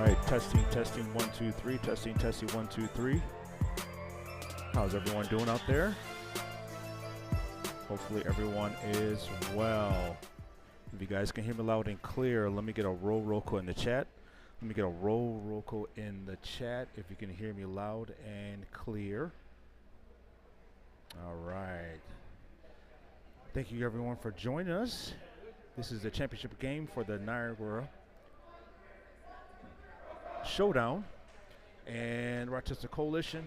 right, testing, 1, 2, 3, testing, 1, 2, 3. How's everyone doing out there? Hopefully everyone is well. If you guys can hear me loud and clear, let me get a roll call in the chat. Let me get a roll call in the chat if you can hear me loud and clear. All right. Thank you everyone for joining us. This is the championship game for the Niagara Showdown, and Rochester Coalition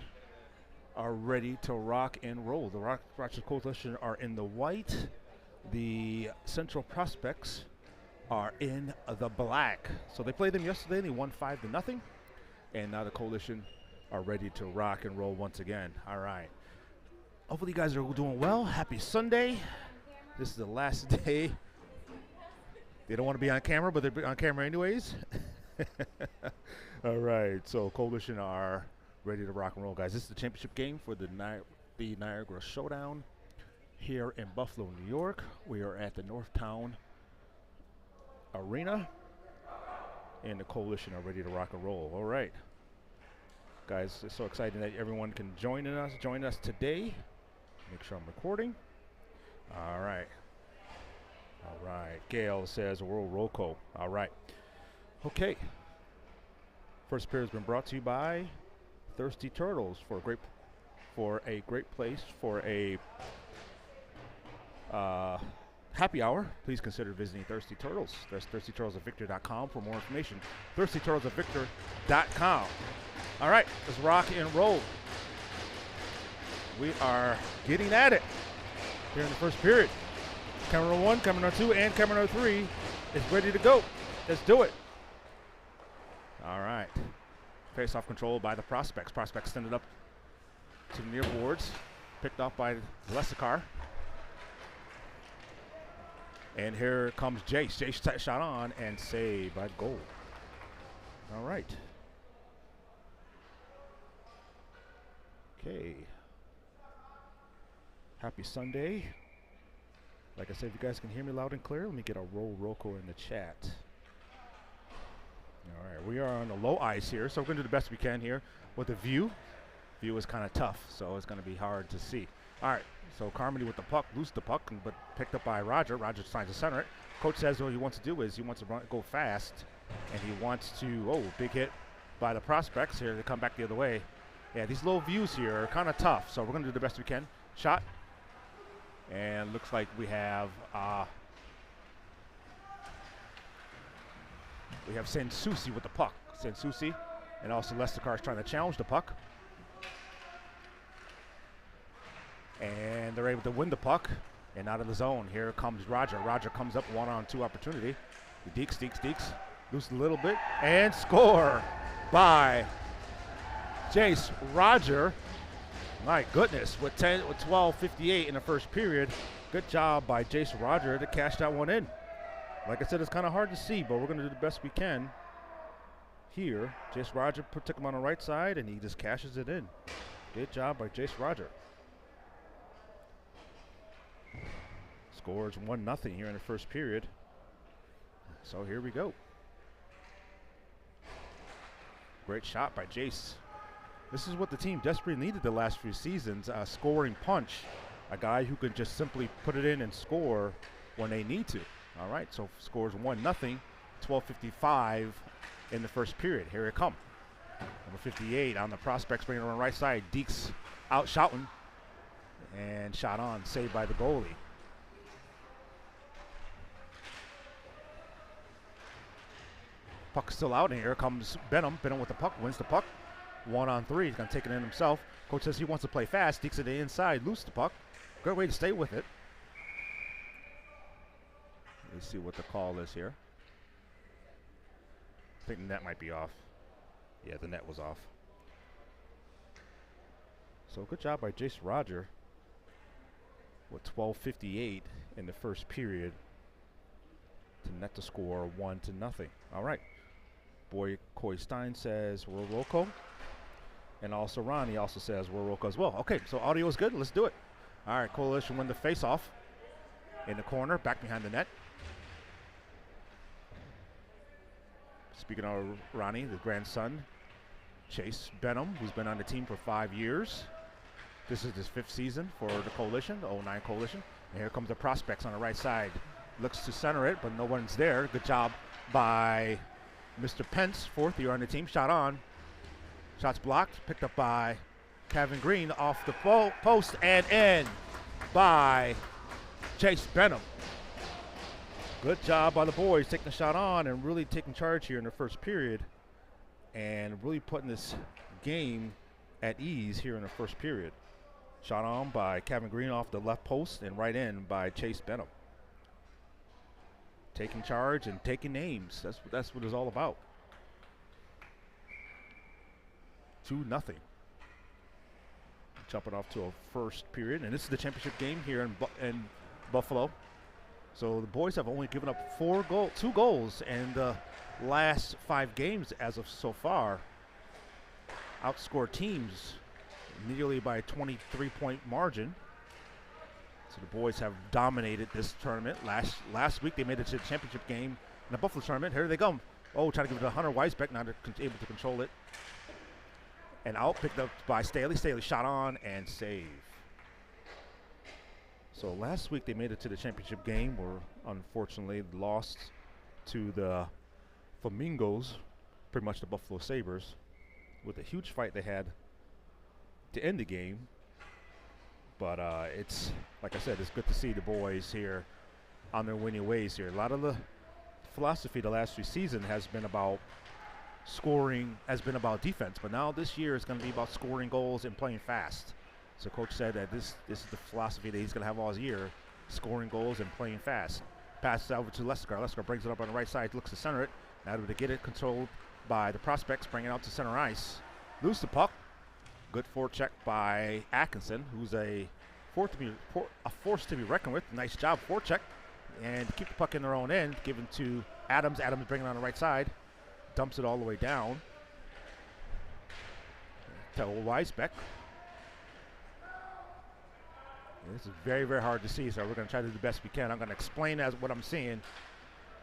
are ready to rock and roll. The Rochester Coalition are in the white. The Central Prospects are in the black. So they played them yesterday and they won 5-0. And now the Coalition are ready to rock and roll once again. All right. Hopefully you guys are doing well. Happy Sunday. This is the last day. They don't want to be on camera, but they're on camera anyways. All right. So Coalition are ready to rock and roll, guys. This is the championship game for the Niagara Showdown here in Buffalo, New York. We are at the Northtown Arena, and the Coalition are ready to rock and roll. All right, guys, it's so exciting that everyone can join us today. Make sure I'm recording. All right. Gail says world roll call. All right. Okay. First period has been brought to you by Thirsty Turtles for a great place for a happy hour. Please consider visiting Thirsty Turtles. There's thirstyturtlesofvictor.com for more information. thirstyturtlesofvictor.com. All right, let's rock and roll. We are getting at it here in the first period. Camera 1, camera 2, and camera 3 is ready to go. Let's do it. All right. Face-off control by the Prospects. Prospects send it up to the near boards. Picked off by Lesicar. And here comes Jace. Jace shot on and saved by goal. All right. Okay. Happy Sunday. Like I said, if you guys can hear me loud and clear, let me get a roll call in the chat. All right, we are on the low ice here, so we're going to do the best we can here with the view. View is kind of tough, so it's going to be hard to see. All right, so Carmody with the puck, loose the puck, but picked up by Roger. Roger trying to center it. Coach says what he wants to do is he wants to go fast, and he wants to, big hit by the Prospects here to come back the other way. Yeah, these low views here are kind of tough, so we're going to do the best we can. Shot, and looks like we have Sansusi with the puck. Sansusi, and also Lesicar is trying to challenge the puck. And they're able to win the puck and out of the zone. Here comes Roger. Roger comes up 1-on-2 opportunity. He deeks, loose a little bit, and score by Jace Roger. My goodness, with 12:58 in the first period. Good job by Jace Roger to cash that one in. Like I said, it's kind of hard to see, but we're going to do the best we can here. Jace Roger took him on the right side, and he just cashes it in. Good job by Jace Roger. Scores 1-0 here in the first period. So here we go. Great shot by Jace. This is what the team desperately needed the last few seasons, a scoring punch. A guy who can just simply put it in and score when they need to. All right, so scores 1-0, 12:55 in the first period. Here it comes. Number 58 on the Prospects, bringing it on the right side. Deeks out shouting, and shot on, saved by the goalie. Puck still out, and here comes Benham. Benham with the puck, wins the puck. 1-on-3, he's going to take it in himself. Coach says he wants to play fast. Deeks it to the inside, loose the puck. Good way to stay with it. Let's see what the call is here. I think the net might be off. Yeah, the net was off. So good job by Jace Roger with 12:58 in the first period to net the score 1-0. All right. Boy Coy Stein says we're roll call. And also Ronnie also says we're roll call as well. Okay, so audio is good. Let's do it. All right, Coalition win the face-off in the corner, back behind the net. Speaking of Ronnie, the grandson, Chase Benham, who's been on the team for 5 years. This is his 5th season for the Coalition, the 09 Coalition. And here comes the prospects on the right side. Looks to center it, but no one's there. Good job by Mr. Pence, 4th year on the team. Shot on. Shots blocked. Picked up by Kevin Green off the post and in by Chase Benham. Good job by the boys taking the shot on and really taking charge here in the first period and really putting this game at ease here in the first period. Shot on by Kevin Green off the left post and right in by Chase Benham. Taking charge and taking names. That's what it's all about. 2-0. Jumping off to a first period, and this is the championship game here in Buffalo. So the boys have only given up 2 goals in the last 5 games as of so far. Outscored teams nearly by a 23-point margin. So the boys have dominated this tournament. Last week they made it to the championship game in the Buffalo tournament. Here they come. Oh, trying to give it to Hunter Weisbeck. Now they're able to control it. And out, picked up by Staley. Staley shot on and save. So last week they made it to the championship game, where unfortunately lost to the Flamingos, pretty much the Buffalo Sabres, with a huge fight they had to end the game. But it's, like I said, it's good to see the boys here on their winning ways here. A lot of the philosophy the last few seasons has been about scoring, has been about defense, but now this year is going to be about scoring goals and playing fast. So coach said that this is the philosophy that he's going to have all year, scoring goals and playing fast. Passes over to Lesker. Lesker brings it up on the right side, looks to center it. Now to get it controlled by the prospects, bring it out to center ice. Lose the puck. Good forecheck by Atkinson, who's a force to be reckoned with. Nice job forecheck. And keep the puck in their own end, given to Adams. Adams bringing it on the right side. Dumps it all the way down to Weisbeck. This is very, very hard to see, so we're going to try to do the best we can. I'm going to explain as what I'm seeing,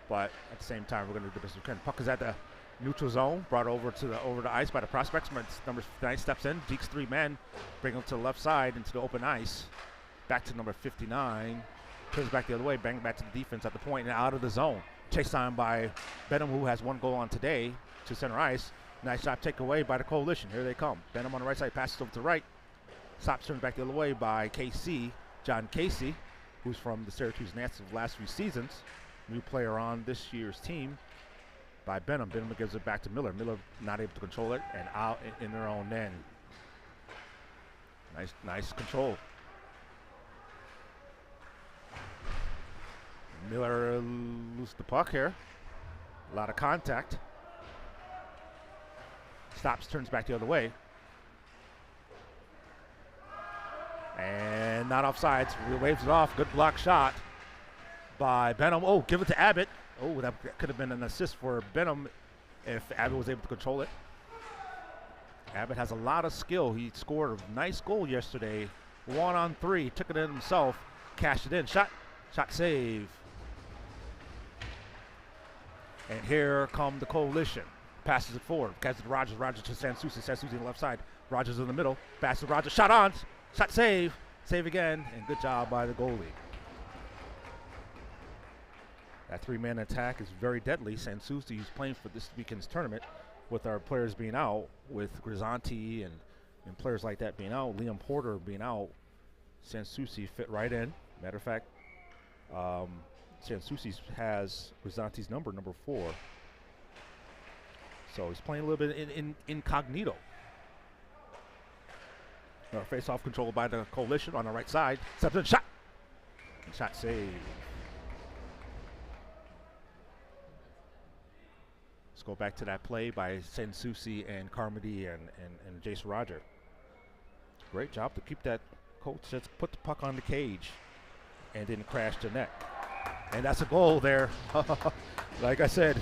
but at the same time, we're going to do the best we can. Puck is at the neutral zone, brought over to the ice by the prospects. Number 9 steps in, Deeks 3 men, bring him to the left side into the open ice. Back to number 59, turns back the other way, bang back to the defense at the point and out of the zone. Chased on by Benham, who has 1 goal on today, to center ice. Nice shot taken away by the Coalition. Here they come. Benham on the right side, passes over to the right. Stops, turned back the other way by KC, John Casey, who's from the Syracuse Nats of the last few seasons. New player on this year's team by Benham. Benham gives it back to Miller. Miller not able to control it and out in their own end. Nice control. Miller loses the puck here. A lot of contact. Stops, turns back the other way. And not offsides. Waves it off. Good block shot by Benham. Oh, give it to Abbott. Oh, that could have been an assist for Benham if Abbott was able to control it. Abbott has a lot of skill. He scored a nice goal yesterday. 1-on-3. Took it in himself. Cashed it in. Shot save. And here come the Coalition. Passes it forward. Passes to Rogers. Rogers to Sansusi. Sansusi on the left side. Rogers in the middle. Passes to Rogers. Shot on. Shot save. Save again. And good job by the goalie. That 3-man attack is very deadly. Sansusi is playing for this weekend's tournament with our players being out, with Grisanti and players like that being out, Liam Porter being out. Sansusi fit right in. Matter of fact, Sansusi has Grisanti's number 4. So he's playing a little bit in incognito. Face-off controlled by the Coalition on the right side. Steps in, shot. And shot save. Let's go back to that play by Sansusi and Carmody and Jace Roger. Great job to keep that coach. Just put the puck on the cage and didn't crash the net. And that's a goal there. Like I said,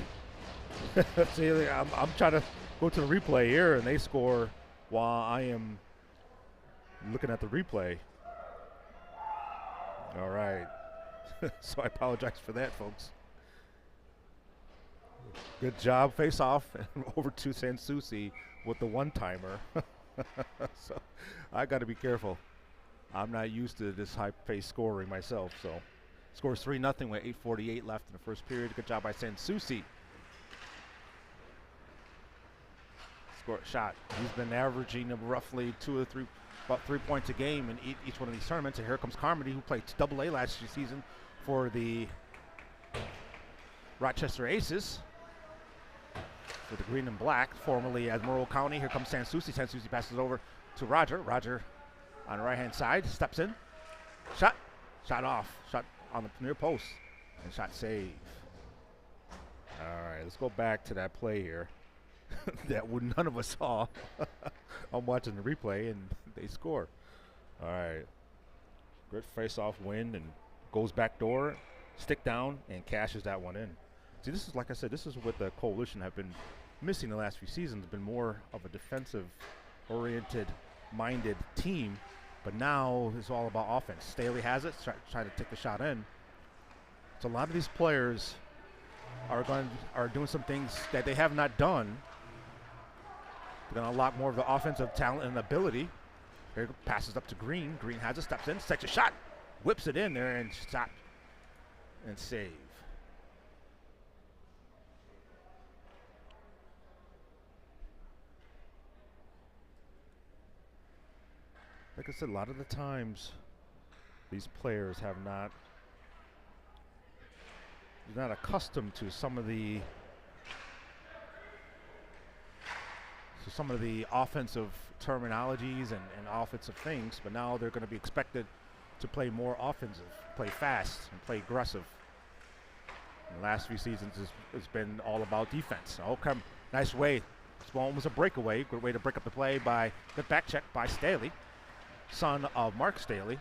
see, I'm trying to go to the replay here, and they score while I am looking at the replay. All right. So I apologize for that, folks. Good job, face off, and over to Sansusi with the one-timer. So I got to be careful. I'm not used to this high-paced scoring myself, so. Scores 3-0 with 8:48 left in the first period. Good job by Sansusi. Score shot. He's been averaging roughly about 3 points a game in each one of these tournaments. And here comes Carmody, who played AA last season for the Rochester Aces. For the green and black, formerly as Morrow County. Here comes Sansusi. Sansusi passes over to Roger. Roger on the right-hand side, steps in. Shot off. Shot on the near post. And shot save. All right, let's go back to that play here that none of us saw. I'm watching the replay, and they score. All right. Good face-off win, and goes back door, stick down, and cashes that one in. See, this is, like I said, this is what the Coalition have been missing the last few seasons. Been more of a defensive-oriented, minded team, but now it's all about offense. Staley has it, trying to take the shot in. So a lot of these players are doing some things that they have not done. They're going to unlock more of the offensive talent and ability. Here passes up to Green. Green has it, steps in, takes a shot, whips it in there, and shot and save. Like I said, a lot of the times these players they're not accustomed to some of the offensive terminologies and offensive things, but now they're going to be expected to play more offensive, play fast, and play aggressive. In the last few seasons, it's been all about defense. Okay, nice way. This one was a breakaway. Good way to break up the play by good back check by Staley, son of Mark Staley,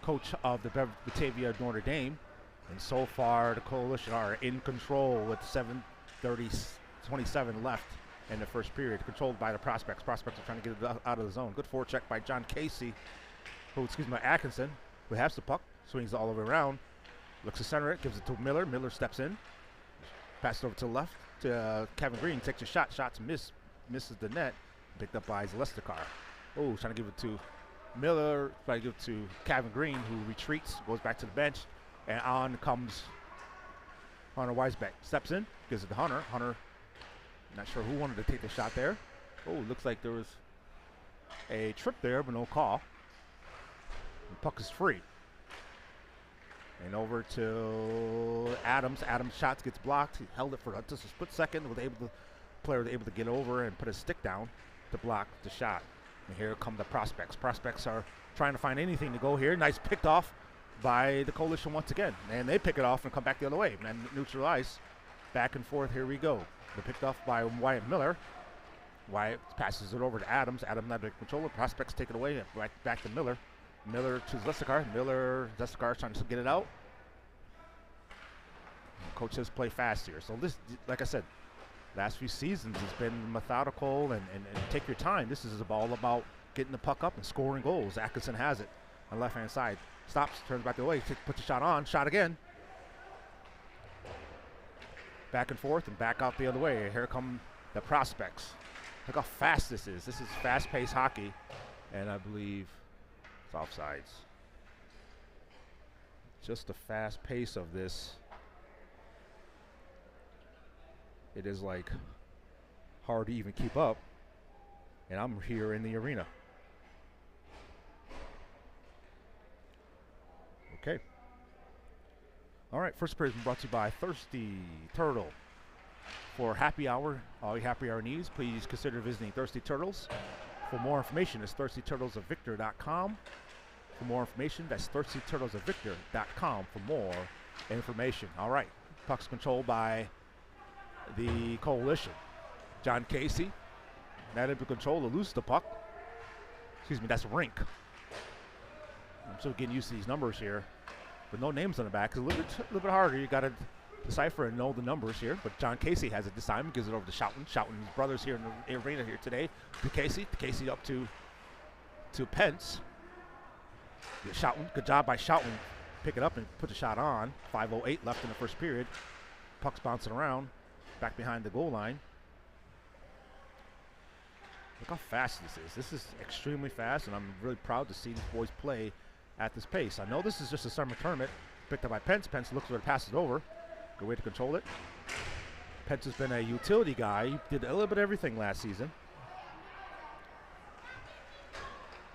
coach of the Batavia Notre Dame. And so far, the Coalition are in control with 7:27 left in the first period, controlled by the Prospects. Prospects are trying to get it out of the zone. Good forecheck by John Casey, Atkinson, who has the puck, swings it all the way around, looks to center it, gives it to Miller. Miller steps in, passes over to the left to Kevin Green, takes a shot. Shots misses the net, picked up by Zalestakar. Oh, trying to give it to Miller, trying to give it to Kevin Green, who retreats, goes back to the bench, and on comes Hunter Weisbeck. Steps in, gives it to Hunter. Hunter, not sure who wanted to take the shot there. Oh, looks like there was a trip there, but no call. The puck is free. And over to Adams. Adams' shots gets blocked. He held it for just a split second. Player was able to get over and put his stick down to block the shot. And here come the Prospects. Prospects are trying to find anything to go here. Nice picked off by the Coalition once again. And they pick it off and come back the other way. And neutral ice. Back and forth. Here we go. They're picked off by Wyatt Miller. Wyatt passes it over to Adams. Adams not the controller. Prospects take it away. Back to Miller. Miller to Zestakar. Zestakar trying to get it out. Coach says play fast here. So this, like I said, last few seasons has been methodical and take your time. This is all about getting the puck up and scoring goals. Atkinson has it on the left-hand side. Stops, turns back the way, puts the shot on, shot again. Back and forth and back out the other way. Here come the Prospects. Look how fast this is. This is fast-paced hockey, and I believe it's offsides. Just the fast pace of this. It is like hard to even keep up, and I'm here in the arena. Okay. All right, first period is brought to you by Thirsty Turtle. For happy hour, all your happy hour needs, please consider visiting Thirsty Turtles. For more information, it's thirstyturtlesofvictor.com. For more information, that's thirstyturtlesofvictor.com for more information. All right, puck's controlled by the Coalition. John Casey, not able to control to lose the puck. Excuse me, that's Rink. I'm still getting used to these numbers here. With no names on the back, it's a little bit harder. You got to decipher and know the numbers here. But John Casey has it this time, gives it over to Shoughton. Shoughton's brothers here in the arena here today. To Casey. Casey up to Pence. Shoughton, good job by Shoughton. Pick it up and put the shot on. 5:08 left in the first period. puck's bouncing around back behind the goal line. Look how fast this is. This is extremely fast, and I'm really proud to see these boys play at this pace. I know this is just a summer tournament. Picked up by Pence. Pence looks where to pass it over. Good way to control it. Pence has been a utility guy. He did a little bit of everything last season.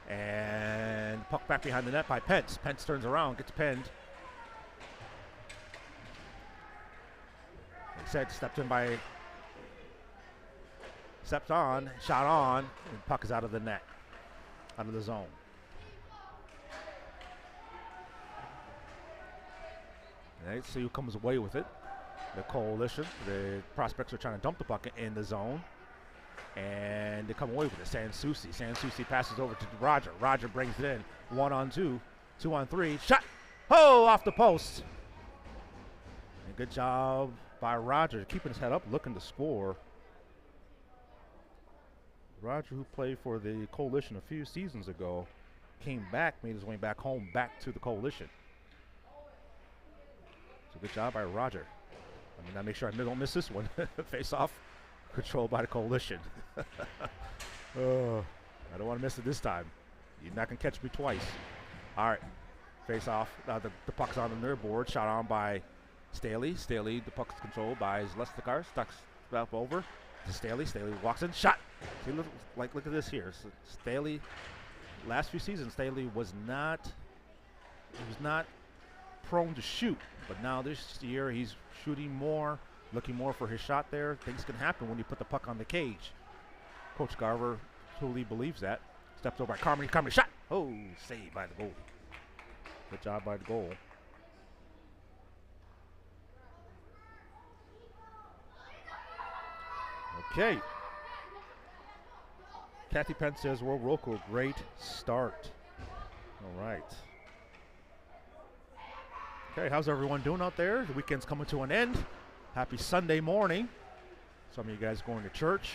And puck back behind the net by Pence. Pence turns around, gets pinned. Like I said, stepped on, shot on, and puck is out of the net, out of the zone. All right, see who comes away with it. The Coalition. The prospects are trying to dump the puck in the zone, and they come away with it. Sansusi. Sansusi passes over to Roger. Roger brings it in. 1-on-2, 2-on-3. Shot! Oh, off the post. And good job by Roger, keeping his head up, looking to score. Roger, who played for the Coalition a few seasons ago, came back, made his way back home, back to the Coalition. So good job by Roger. I mean, I make sure I don't miss this one. Face off, controlled by the Coalition. Oh, I don't want to miss it this time. You're not going to catch me twice. All right, face off. The puck's on their board. Shot on by Staley. Staley, the puck's controlled by Lestakar. Stuck up over to Staley. Staley walks in. Shot. See, look at this here. So Staley, last few seasons, Staley was not prone to shoot, but now this year he's shooting more, looking more for his shot there. Things can happen when you put the puck on the cage. Coach Garver truly believes that. Steps over by Carmody. Carmody shot. Oh, saved by the goalie. Good job by the goal. Okay. Kathy Pence says, World Roku, great start. All right. Okay, how's everyone doing out there? The weekend's coming to an end. Happy Sunday morning. Some of you guys going to church.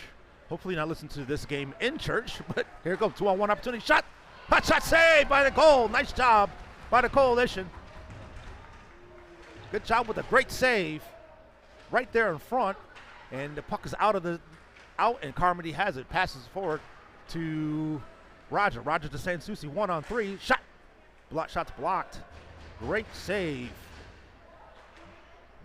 Hopefully not listen to this game in church, but here it goes. 2-on-1 opportunity. Shot. Hot shot saved by the goal. Nice job by the Coalition. Good job with a great save right there in front. And the puck is out, and Carmody has it. Passes forward to Roger. Roger to Sansusi. 1-on-3. Shot. Shot's blocked. Great save.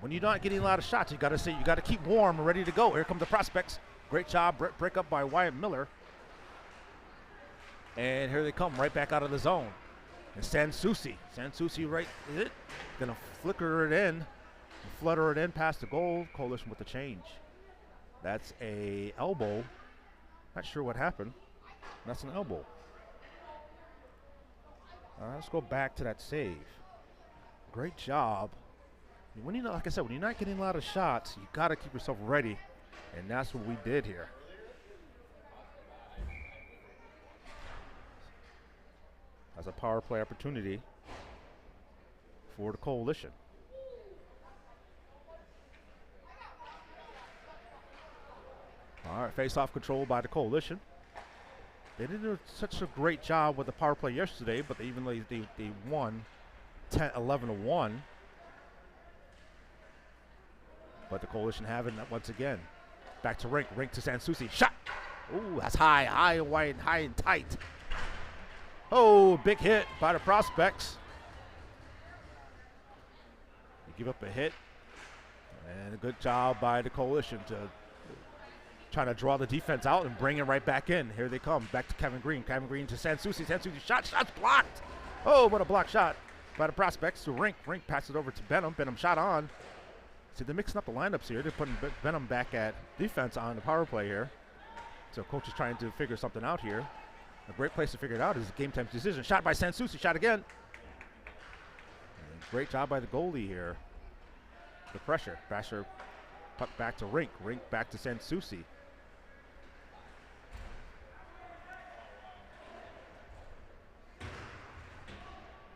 When you're not getting a lot of shots, you got to keep warm and ready to go. Here come the prospects. Great job, break up by Wyatt Miller. And here they come, right back out of the zone. And Sansusi right is it. Gonna flicker it in, flutter it in past the goal. Coalition with the change. That's a elbow. Not sure what happened. That's an elbow. Let's go back to that save. Great job. Like I said, when you're not getting a lot of shots, you got to keep yourself ready, and that's what we did here. As a power play opportunity for the Coalition. All right, face-off control by the Coalition. They didn't do such a great job with the power play yesterday, but they won 11-1. But the Coalition have it once again. Back to Rink. Rink to Sansusi. Shot. Ooh, that's high and wide, high and tight. Oh, big hit by the prospects. You give up a hit. And a good job by the Coalition to trying to draw the defense out and bring it right back in. Here they come. Back to Kevin Green. Kevin Green to Sansusi. Sansusi shot. Shot's blocked. Oh, what a block shot by the prospects to Rink. Rink passes it over to Benham. Benham shot on. See, they're mixing up the lineups here. They're putting Benham back at defense on the power play here. So coach is trying to figure something out here. A great place to figure it out is game time decision. Shot by Sansusi. Shot again. And great job by the goalie here. The pressure. Basher puck back to Rink. Rink back to Sansusi.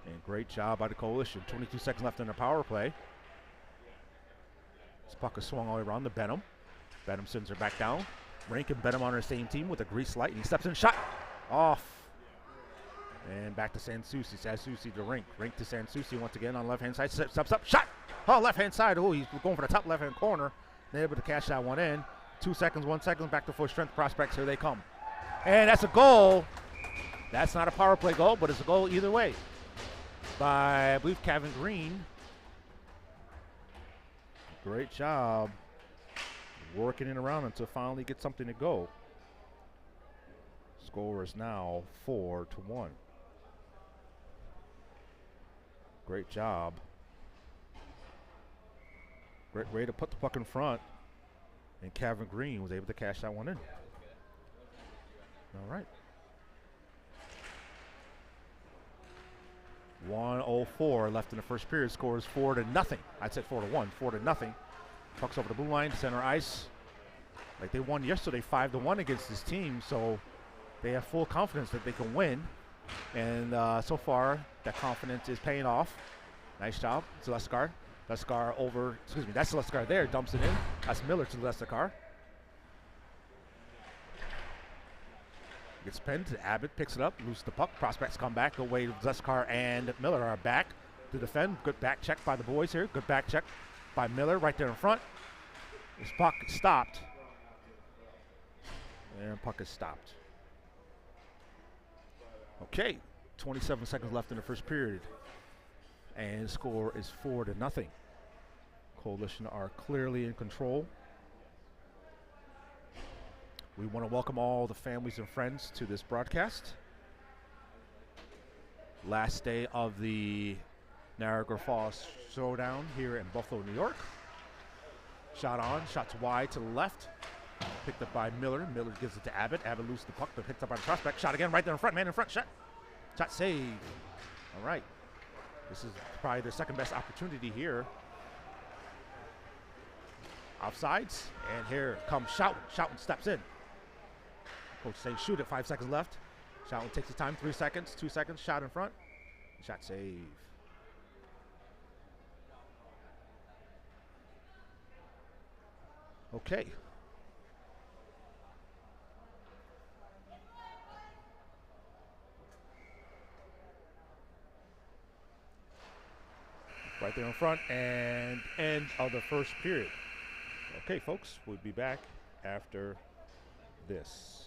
And great job by the Coalition. 22 seconds left in the power play. This puck is swung all the way around to Benham. Benham sends her back down. Rink and Benham on the same team with a grease light. And he steps in, shot off. And back to Sansusi. Sansusi to Rink. Rink to Sansusi once again on the left-hand side. Steps up, shot. Oh, left-hand side. Oh, he's going for the top left-hand corner. They're able to cash that one in. 2 seconds, 1 second, back to full strength prospects. Here they come. And that's a goal. That's not a power play goal, but it's a goal either way by, I believe, Kevin Green. Great job working it around until finally get something to go. Score is now 4-1. Great job. Great way to put the puck in front. And Kevin Green was able to cash that one in. All right. 1:04 left in the first period. Scores 4-0. I said 4-1. 4-0. Puck's over the blue line, center ice. Like they won yesterday 5-1 against this team, so they have full confidence that they can win. And so far, that confidence is paying off. Nice job, Zaleskar. Leskar over, excuse me, that's Leskar there, dumps it in. That's Miller to Leskar. Gets pinned, Abbott picks it up, loses the puck. Prospects come back, away Leskar and Miller are back to defend. Good back check by the boys here. Good back check by Miller right there in front. This puck stopped. And puck is stopped. Okay, 27 seconds left in the first period. And the score is 4-0. Coalition are clearly in control. We want to welcome all the families and friends to this broadcast. Last day of the Niagara Falls Showdown here in Buffalo, New York. Shot on, shots wide to the left. Picked up by Miller. Miller gives it to Abbott. Abbott loses the puck, but picked up by the prospect. Shot again right there in front, man in front, shot. Shot save. All right. This is probably their second best opportunity here. Offsides, and here comes Shoutin. Shoutin steps in. Coach saying shoot it, 5 seconds left. Shoutin takes his time, 3 seconds, 2 seconds, shot in front. Shot save. Okay. Right there in front, and end of the first period. Okay, folks, we'll be back after this.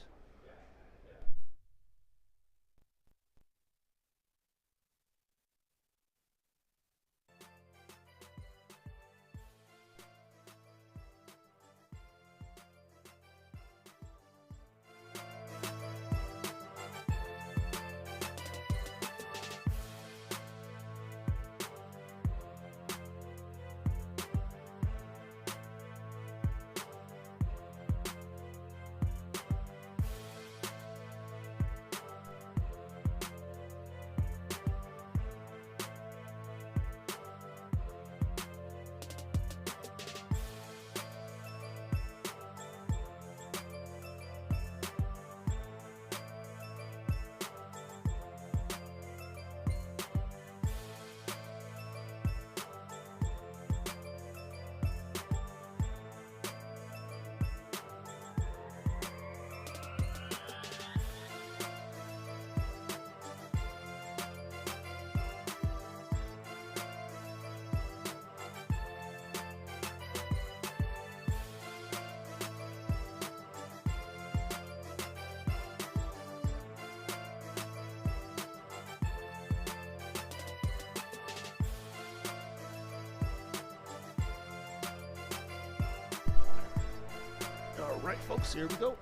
All right, folks, here we go.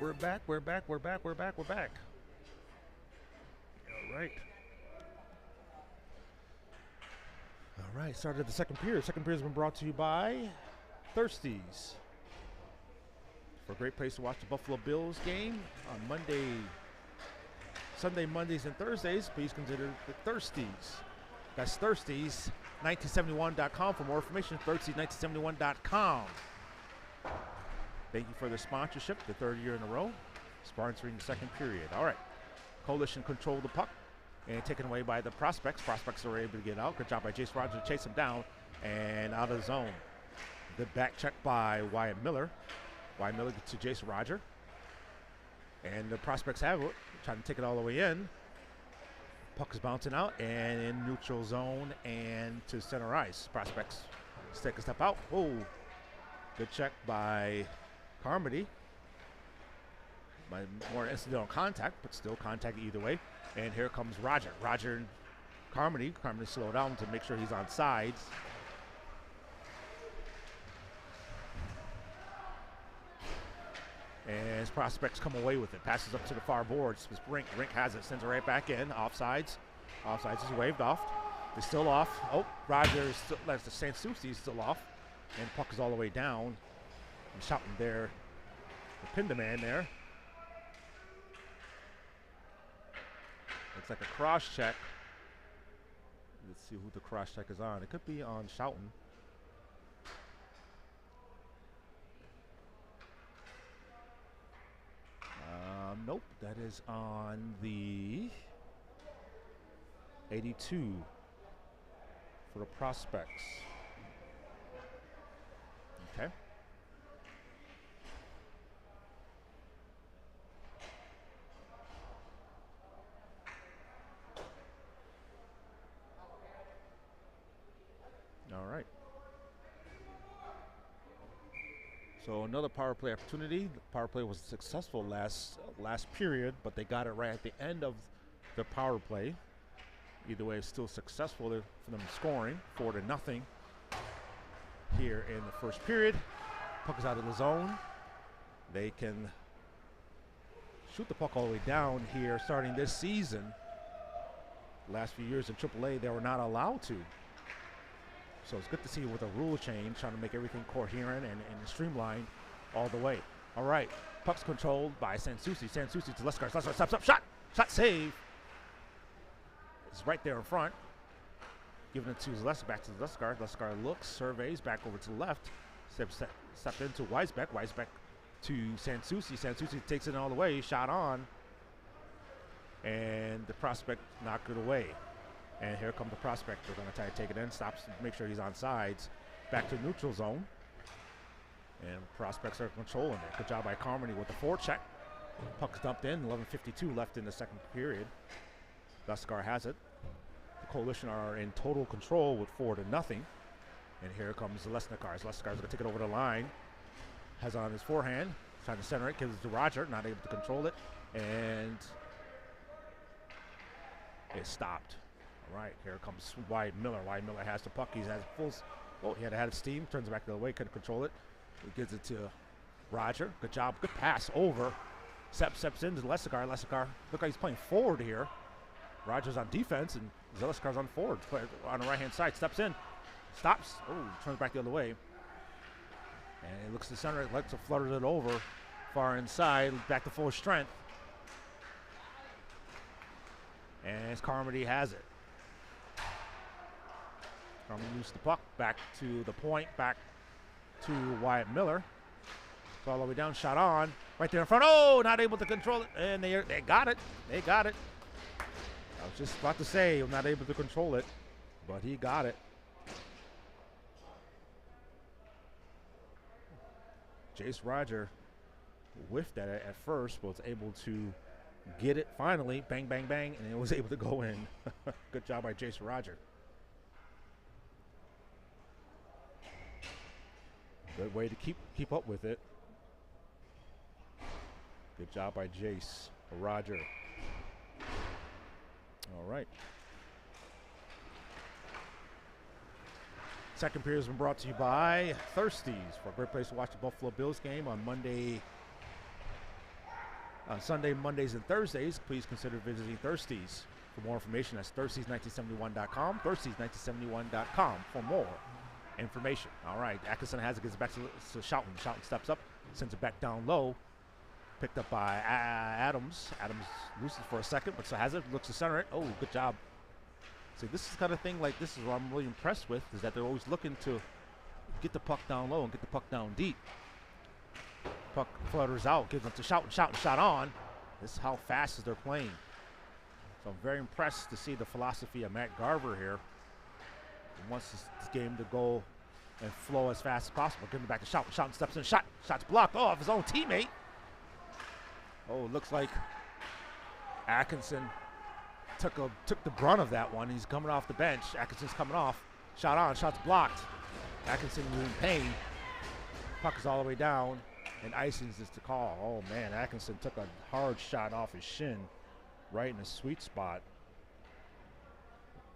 We're back. All right. All right, started the second period. Second period has been brought to you by Thirsties. For a great place to watch the Buffalo Bills game on Sunday, Mondays, and Thursdays, please consider the Thirsties. That's Thirsties1971.com for more information. Thirsties1971.com. Thank you for the sponsorship, the third year in a row, sponsoring the second period. All right, Coalition control the puck and taken away by the Prospects. Prospects are able to get out. Good job by Jace Rogers to chase him down and out of the zone. Good back check by Wyatt Miller. Wyatt Miller to Jace Roger. And the Prospects have it, trying to take it all the way in. Puck is bouncing out and in neutral zone and to center ice. Prospects take a step out. Oh, good check by Carmody. More incidental contact, but still contact either way. And here comes Roger. Roger and Carmody. Carmody slow down to make sure he's on sides. And his prospects come away with it. Passes up to the far boards. Rink has it. Sends it right back in. Offsides. Offsides is waved off. They're still off. Oh, Roger is still, that's the Sansucci is still off. And puck is all the way down. And shouting there. The pin the man there. Looks like a cross check. Let's see who the cross check is on. It could be on Shoughton. Nope, that is on the 82 for the prospects. Okay. All right. So another power play opportunity. The power play was successful last period, but they got it right at the end of the power play. Either way, it's still successful for them scoring 4-0 here in the first period. Puck is out of the zone. They can shoot the puck all the way down here starting this season. Last few years in AAA, they were not allowed to. So it's good to see with a rule change, trying to make everything coherent and streamlined all the way. All right, puck's controlled by Sansucci. Sansucci to Leskar. Leskar steps up, shot save. It's right there in front. Giving it to Zaleski, back to Leskar. Leskar looks, surveys, back over to the left. Step into Weisbeck. Weisbeck to Sansucci. Sansucci takes it all the way, shot on. And the prospect knocked it away. And here comes the prospect. They're going to try to take it in, stops, make sure he's on sides. Back to neutral zone. And prospects are controlling it. Good job by Carmody with the forecheck. Puck's dumped in, 11:52 left in the second period. Leskar has it. The Coalition are in total control with 4-0. And here comes the Lesnikars. Lesnikar's going to take it over the line. Has on his forehand. Trying to center it, gives it to Roger, not able to control it. And it stopped. All right, here comes Wyatt Miller. Wyatt Miller has the puck. He has full. Oh, he had to have steam. Turns it back the other way. Couldn't control it. He gives it to Roger. Good job. Good pass over. Steps into Leskar. Leskar look like he's playing forward here. Roger's on defense and Zeleskar's on forward. On the right-hand side. Steps in. Stops. Oh, turns back the other way. And he looks to center. Lets it flutters it over. Far inside. Back to full strength. And Carmody has it. Carmody moves the puck back to the point, back to Wyatt Miller. It's all the way down, shot on, right there in front. Oh, not able to control it, and they got it. They got it. I was just about to say, not able to control it, but he got it. Jace Roger whiffed at it at first, but was able to get it finally, bang, bang, bang, and it was able to go in. Good job by Jace Roger. Good way to keep up with it. Good job by Jace Roger. All right. Second period has been brought to you by Thirsties, for a great place to watch the Buffalo Bills game on Sunday, Mondays, and Thursdays. Please consider visiting Thirsties. For more information, that's thirsties1971.com, thirsties1971.com for more information. All right, Atkinson has it, gets it back to Shoughton. Shoughton steps up, sends it back down low. Picked up by Adams. Adams loses for a second, but so has it, looks to center it. Oh, good job. See, this is the kind of thing, like, this is what I'm really impressed with, is that they're always looking to get the puck down low and get the puck down deep. Puck flutters out, gives it to Shoughton. Shoughton shot on. This is how fast they're playing. So I'm very impressed to see the philosophy of Matt Garver here. He wants this game to go and flow as fast as possible. Give it back to Shoughton. Shoughton steps in, shot's blocked off his own teammate. Oh, it looks like Atkinson took the brunt of that one. He's coming off the bench. Atkinson's coming off. Shot on. Shot's blocked. Atkinson was in pain. Puck is all the way down, and icing's just the call. Oh man, Atkinson took a hard shot off his shin, right in the sweet spot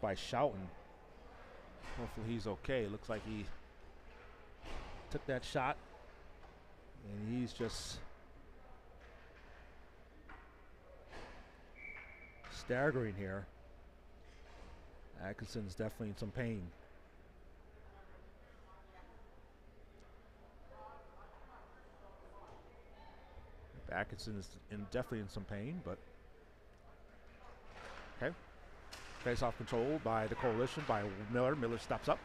by shouting. Hopefully he's okay. Looks like he took that shot, and he's just staggering here. Atkinson's definitely in some pain. Atkinson is definitely in some pain, but okay. Face-off control by the Coalition, by Miller. Miller stops up.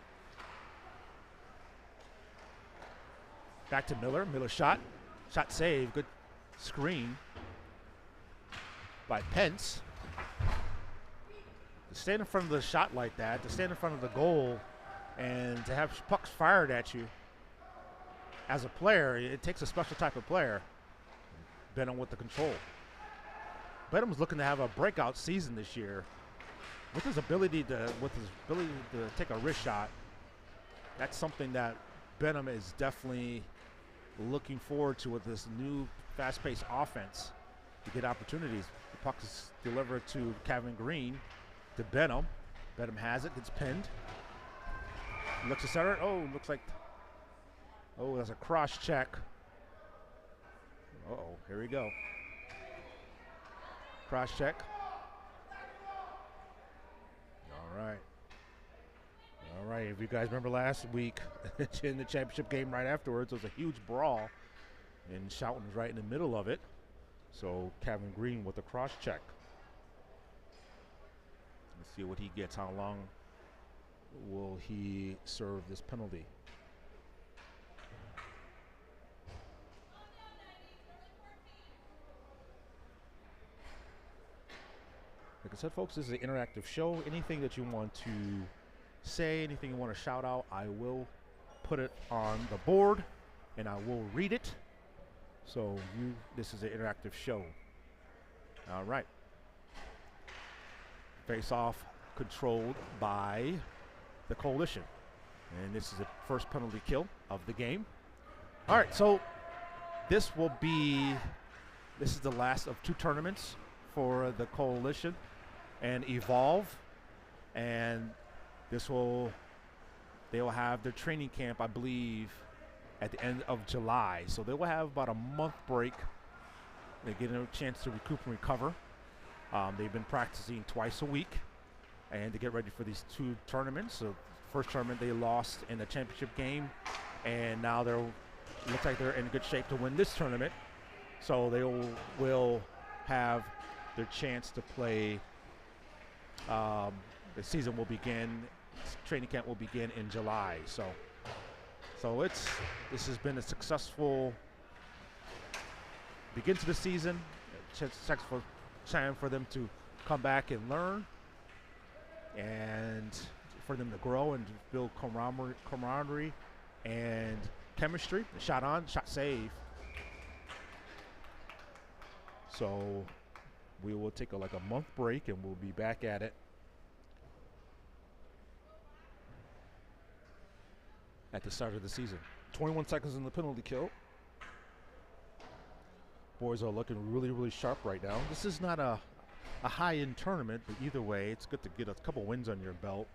Back to Miller. Miller shot. Shot save. Good screen by Pence. To stand in front of the shot like that, to stand in front of the goal, and to have pucks fired at you as a player, it takes a special type of player. Benham with the control. Benham was looking to have a breakout season this year. With his ability to take a wrist shot, that's something that Benham is definitely looking forward to with this new fast-paced offense to get opportunities. The puck is delivered to Kevin Green, to Benham. Benham has it, gets pinned. Looks to center. Oh, looks like, oh, that's a cross check. Uh-oh, here we go. Cross check. All right. All right, if you guys remember last week in the championship game right afterwards, it was a huge brawl, and Shoughton was right in the middle of it. So Kevin Green with the cross check. Let's see what he gets. How long will he serve this penalty? Like I said, folks, this is an interactive show. Anything that you want to say, anything you want to shout out, I will put it on the board and I will read it. So this is an interactive show. All right. Face off controlled by the Coalition. And this is the first penalty kill of the game. All right, so this is the last of 2 tournaments for the Coalition and Evolve, and they will have their training camp, I believe, at the end of July. So they will have about a month break. They get a chance to recoup and recover. They've been practicing twice a week and to get ready for these 2 tournaments. So first tournament they lost in the championship game, and now looks like they're in good shape to win this tournament. So they will have their chance to play. The season will begin, training camp will begin in July. So this has been a successful begin to the season, successful time for them to come back and learn, and for them to grow and build camaraderie and chemistry. Shot on, shot save. So we will take a month break, and we'll be back at it at the start of the season. 21 seconds in the penalty kill. Boys are looking really, really sharp right now. This is not a high-end tournament, but either way, it's good to get a couple wins on your belt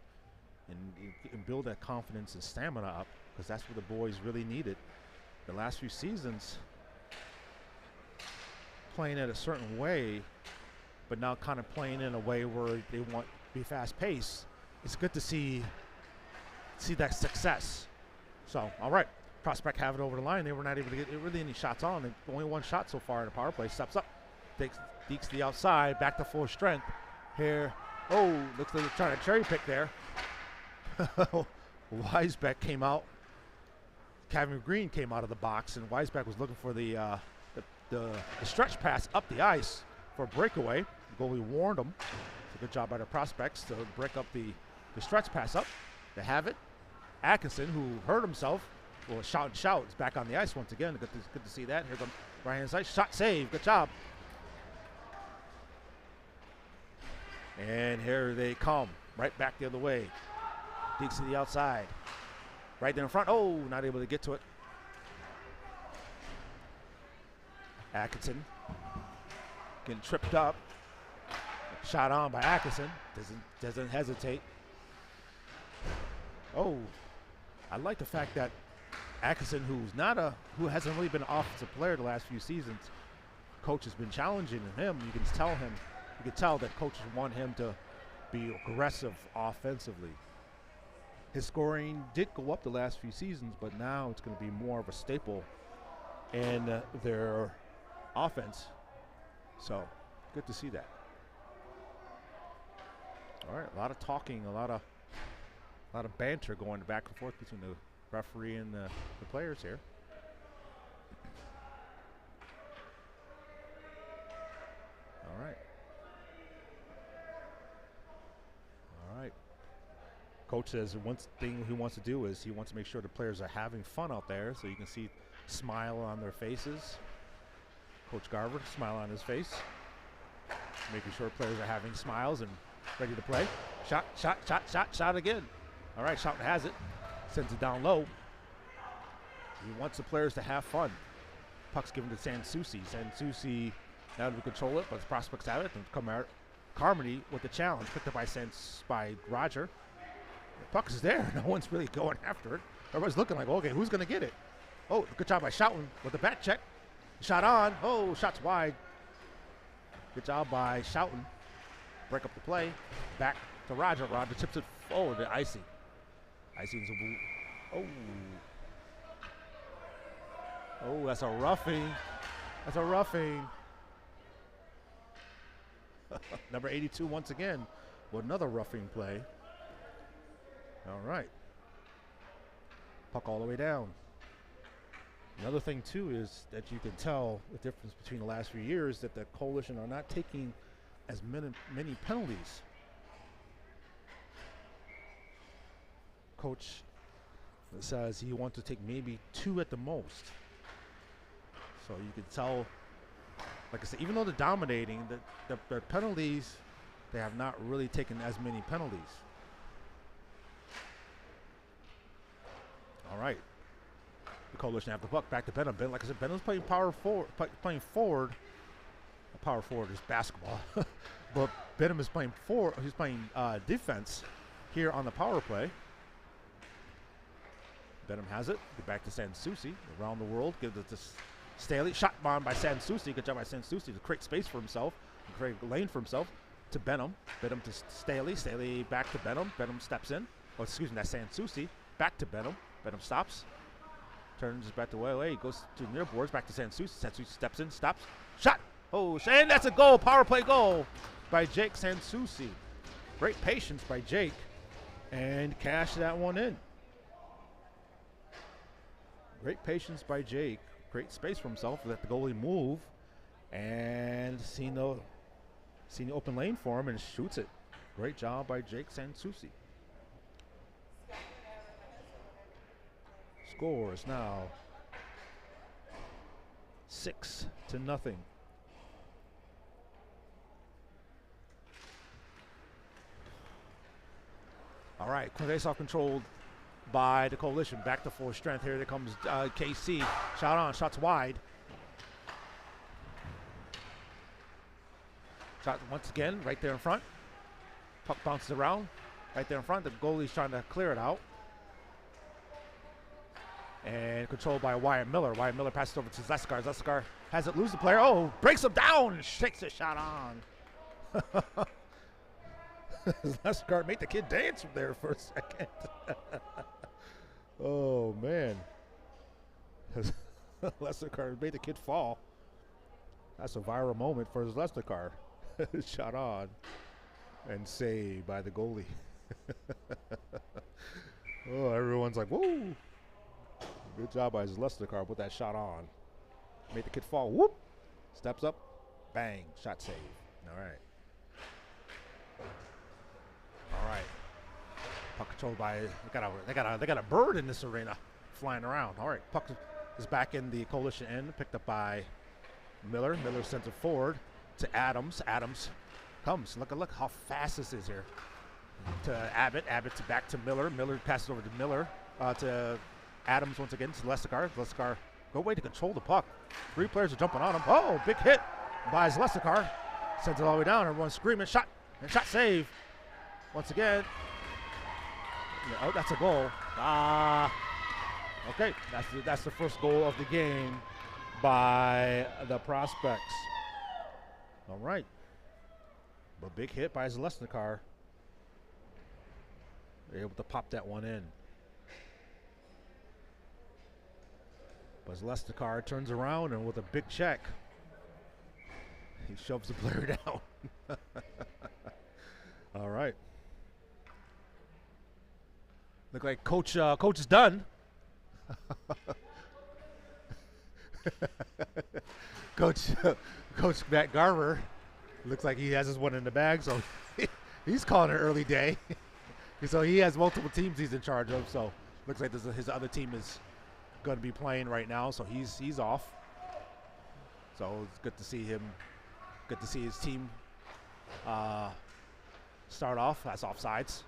and build that confidence and stamina up, because that's what the boys really needed. The last few seasons, playing at a certain way, but now kind of playing in a way where they want to be fast-paced. It's good to see that success. So, all right, Prospect have it over the line. They were not able to get really any shots on. Only 1 shot so far in the power play. Steps up, deeks the outside, back to full strength. Here, oh, looks like they're trying to cherry pick there. Weisbeck came out. Kevin Green came out of the box, and Weisbeck was looking for the stretch pass up the ice for a breakaway. The goalie warned him. It's a good job by the Prospects to break up the stretch pass up. They have it. Atkinson, who hurt himself, will shout. Is back on the ice once again. Good to see that. Here comes right hand side. Shot save. Good job. And here they come, right back the other way. Deeks to the outside. Right there in front. Oh, not able to get to it. Atkinson getting tripped up. Shot on by Atkinson. Doesn't hesitate. Oh, I like the fact that Atkinson, who hasn't really been an offensive player the last few seasons, coach has been challenging him. You can tell that coaches want him to be aggressive offensively. His scoring did go up the last few seasons, but now it's going to be more of a staple in their offense. So, good to see that. All right, a lot of talking, a lot of banter going back and forth between the referee and the players here. All right. Coach says one thing he wants to do is he wants to make sure the players are having fun out there, so you can see smile on their faces. Coach Garver, smile on his face, making sure players are having smiles and ready to play. Shot again. All right, Shoughton has it. Sends it down low. He wants the players to have fun. Puck's given to Sansusi. Sansusi now to control it, but the prospects have it. And come out. Carmody with the challenge, picked up by Roger. The puck is there. No one's really going after it. Everybody's looking like, okay, who's going to get it? Oh, good job by Shoughton with the back check. Shot on. Oh, shots wide. Good job by Shoughton. Break up the play. Back to Roger. Roger tips it forward to Icy. Icy's oh. Oh, that's a roughing. That's a roughing. Number 82 once again with another roughing play. All right. Puck all the way down. Another thing, too, is that you can tell the difference between the last few years that the Coalition are not taking as many penalties. Coach says he wants to take maybe 2 at the most. So you can tell, like I said, even though they're dominating, the penalties, they have not really taken as many penalties. All right. The Coalition have the puck back to Benham. Like I said, Benham's playing power forward. Power forward is basketball, but Benham is playing forward. He's playing defense here on the power play. Benham has it. Get back to Sansusi around the world. Gives it to Staley. Shot on by Sansusi. Good job by Sansusi to create space for himself, create a lane for himself. To Benham. Benham to Staley. Staley back to Benham. Benham steps in. Oh, excuse me, that's Sansusi. Back to Benham. Benham stops. Turns back to way. He goes to near boards. Back to Sansusi. Sansusi steps in. Stops. Shot. Oh, and that's a goal. Power play goal by Jake Sansusi. Great patience by Jake. And cash that one in. Great patience by Jake. Great space for himself. Let the goalie move. And seen the open lane for him and shoots it. Great job by Jake Sansusi. Score is now 6-0. All right, face-off controlled by the Coalition. Back to full strength. Here comes KC. Shot on, shots wide. Shot once again, right there in front. Puck bounces around, right there in front. The goalie's trying to clear it out. And controlled by Wyatt Miller. Wyatt Miller passes over to Zeskar. Zeskar has it, lose the player. Oh, breaks him down and shakes the shot on. Zeskar made the kid dance from there for a second. Oh, man. Zeskar made the kid fall. That's a viral moment for Zeskar. Shot on and saved by the goalie. Oh, everyone's like, whoa. Good job by Zeskar with that shot on. Made the kid fall. Whoop. Steps up. Bang. Shot save. All right. All right. Puck controlled by they got a bird in this arena flying around. All right. Puck is back in the Coalition end, picked up by Miller. Miller sends it forward to Adams. Adams comes. Look how fast this is here. To Abbott. Abbott back to Miller. Miller passes over to Miller. To Adams once again. To Lesticar. Lesticar, good way to control the puck. 3 players are jumping on him. Oh, big hit by Lesticar. Sends it all the way down. Everyone's screaming. Shot. And shot save. Once again. Yeah, oh, that's a goal. Okay. That's the first goal of the game by the Prospects. All right. But big hit by Zalesnikar. They're able to pop that one in. But Zalesnikar turns around and with a big check, he shoves the player down. All right. Look like Coach is done. Coach Matt Garver looks like he has his one in the bag, so he's calling an early day. So he has multiple teams he's in charge of. So looks like his other team is going to be playing right now. So he's off. So it's good to see him. Good to see his team start off. That's offsides.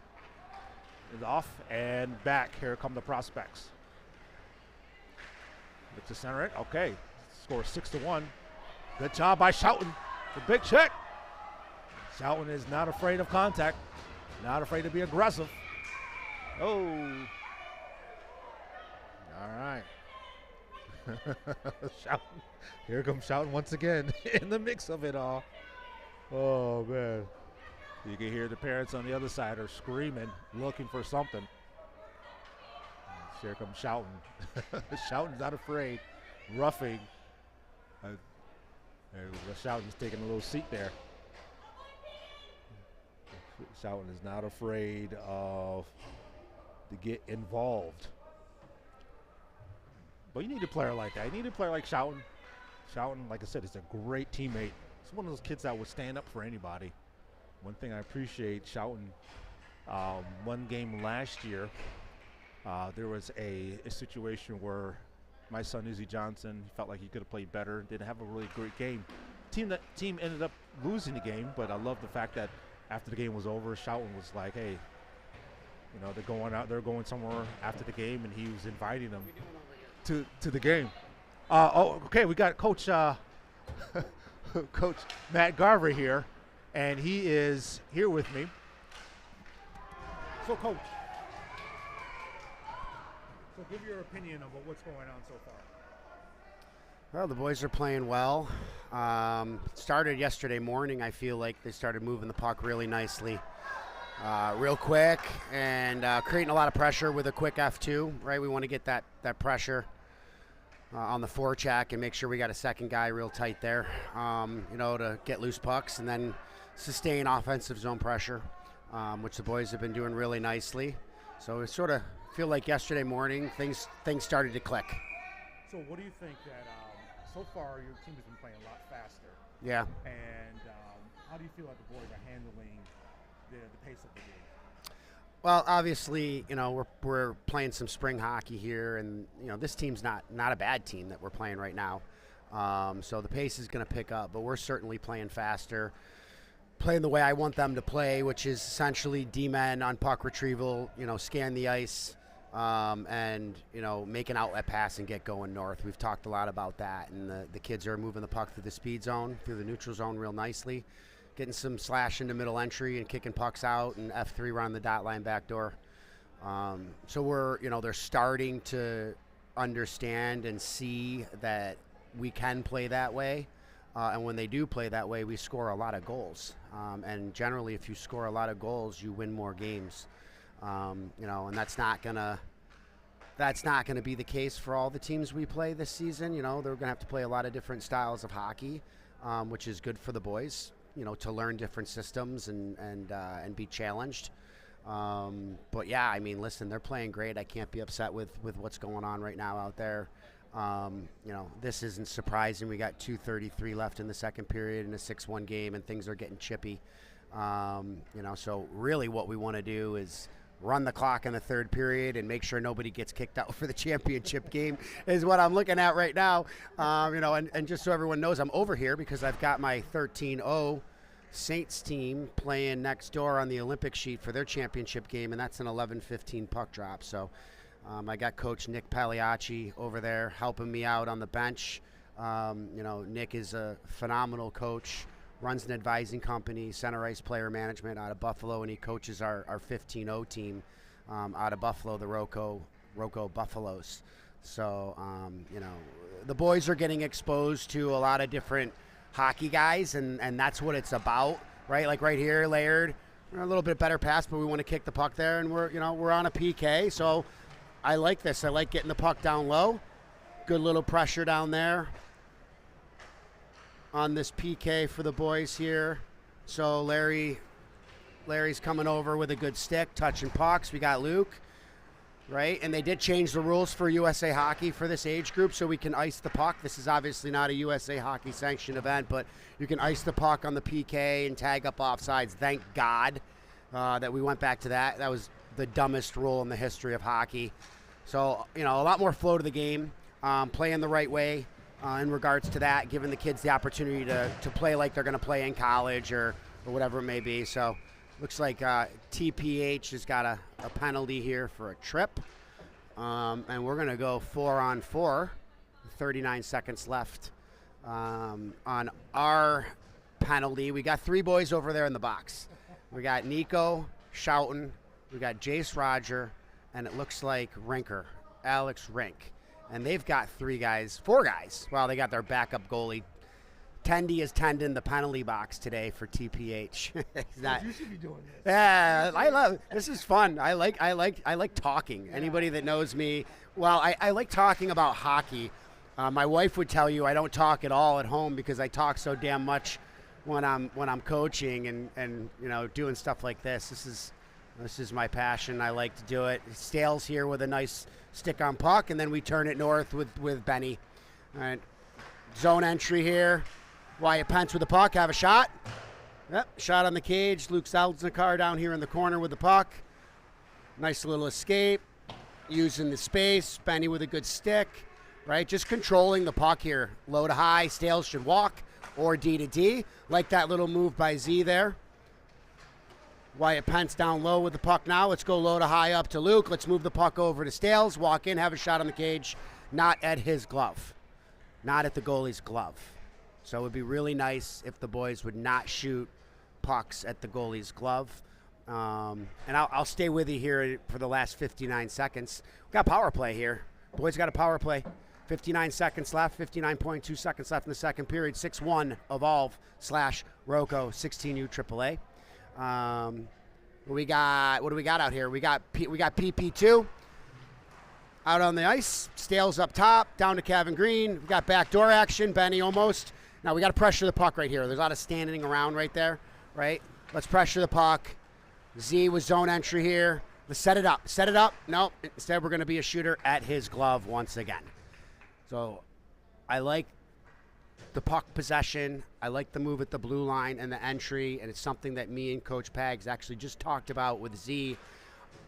Is off and back. Here come the Prospects. Look to center it. Okay. Score 6-1. Good job by Shoughton. The big check. Shoughton is not afraid of contact. Not afraid to be aggressive. Oh. All right. Shoughton. Here comes Shoughton once again in the mix of it all. Oh, man. You can hear the parents on the other side are screaming, looking for something. Here comes Shoughton. Shoughton's not afraid. Roughing. Shoughton's taking a little seat there. Shoughton is not afraid to get involved. But you need a player like that. You need a player like Shoughton. Shoughton, like I said, is a great teammate. He's one of those kids that would stand up for anybody. One thing I appreciate, Shoughton, one game last year, there was a situation where my son, Izzy Johnson, felt like he could have played better, didn't have a really great game. Team ended up losing the game, but I love the fact that after the game was over, Shoughton was like, hey, you know, they're going somewhere after the game, and he was inviting them to the game. Okay, we got Coach Coach Matt Garver here, and he is here with me. So, Coach, give your opinion of what's going on so far. Well, the boys are playing well. Started yesterday morning. I feel like they started moving the puck really nicely, real quick, and creating a lot of pressure with a quick F2, right? We want to get that pressure on the forecheck and make sure we got a second guy real tight there, you know, to get loose pucks and then sustain offensive zone pressure, which the boys have been doing really nicely. So it sort of feel like yesterday morning things started to click. So what do you think that so far your team has been playing a lot faster? Yeah. And how do you feel like the boys are handling the pace of the game? Well, obviously, you know, we're playing some spring hockey here, and you know this team's not a bad team that we're playing right now. So the pace is going to pick up, but we're certainly playing faster, playing the way I want them to play, which is essentially D-men on puck retrieval, you know, scan the ice, and, you know, make an outlet pass and get going north. We've talked a lot about that, and the kids are moving the puck through the speed zone, through the neutral zone real nicely, getting some slash into middle entry and kicking pucks out, and F3 around the dot line back door. So we're, you know, they're starting to understand and see that we can play that way. And when they do play that way, we score a lot of goals. And generally, if you score a lot of goals, you win more games. You know, and that's not gonna be the case for all the teams we play this season. You know, they're gonna have to play a lot of different styles of hockey, which is good for the boys. You know, to learn different systems and be challenged. But yeah, I mean, listen, they're playing great. I can't be upset with what's going on right now out there. You know, this isn't surprising. We got 2:33 left in the second period in a 6-1 game, and things are getting chippy. You know, so really what we want to do is run the clock in the third period and make sure nobody gets kicked out for the championship game is what I'm looking at right now. You know, and just so everyone knows, I'm over here because I've got my 13-0 Saints team playing next door on the Olympic sheet for their championship game, and that's an 11-15 puck drop. So I got Coach Nick Pagliacci over there helping me out on the bench. Nick is a phenomenal coach, runs an advising company, Center Ice Player Management out of Buffalo, and he coaches our 15-0 team out of Buffalo, the Rocco Buffaloes. So, the boys are getting exposed to a lot of different hockey guys, and that's what it's about, right? Like right here, Laird, a little bit better pass, but we want to kick the puck there, and we're on a PK, so I like this. I like getting the puck down low. Good little pressure down there on this PK for the boys here. So Larry's coming over with a good stick, touching pucks. We got Luke, right? And they did change the rules for USA Hockey for this age group, so we can ice the puck. This is obviously not a USA Hockey sanctioned event, but you can ice the puck on the PK and tag up offsides. Thank God that we went back to that. That was the dumbest rule in the history of hockey. So, a lot more flow to the game, playing the right way in regards to that, giving the kids the opportunity to play like they're going to play in college or whatever it may be. So, looks like TPH has got a penalty here for a trip. And we're going to go 4-on-4. 39 seconds left on our penalty. We got three boys over there in the box. We got Nico Schouten. We got Jace Roger. And it looks like Alex Rink. And they've got four guys. Well, they got their backup goalie. Tendy is tending the penalty box today for TPH. You should be doing this. Yeah, I love this. Is fun. I like talking. Yeah. Anybody that knows me, well, I like talking about hockey. My wife would tell you I don't talk at all at home because I talk so damn much when I'm coaching and doing stuff like this. This is my passion. I like to do it. Stales here with a nice stick on puck, and then we turn it north with Benny. All right, zone entry here. Wyatt Pence with the puck, have a shot. Yep, shot on the cage. Luke Salznikar down here in the corner with the puck. Nice little escape. Using the space. Benny with a good stick. Right, just controlling the puck here. Low to high. Stales should walk or D to D. Like that little move by Z there. Wyatt Pence down low with the puck now. Let's go low to high up to Luke. Let's move the puck over to Stales. Walk in, have a shot on the cage. Not at his glove. Not at the goalie's glove. So it would be really nice if the boys would not shoot pucks at the goalie's glove. And I'll stay with you here for the last 59 seconds. We got power play here. Boys got a power play. 59 seconds left, 59.2 seconds left in the second period. 6-1 Evolve/Rocco 16U AAA. What do we got out here? We got PP2 out on the ice. Stales up top, down to Kevin Green. We got backdoor action. Benny almost. Now we got to pressure the puck right here. There's a lot of standing around right there, right? Let's pressure the puck. Z with zone entry here. Let's set it up. Set it up. Nope. Instead, we're going to be a shooter at his glove once again. So I like the puck possession. I like the move at the blue line and the entry, and it's something that me and Coach Pags actually just talked about with Z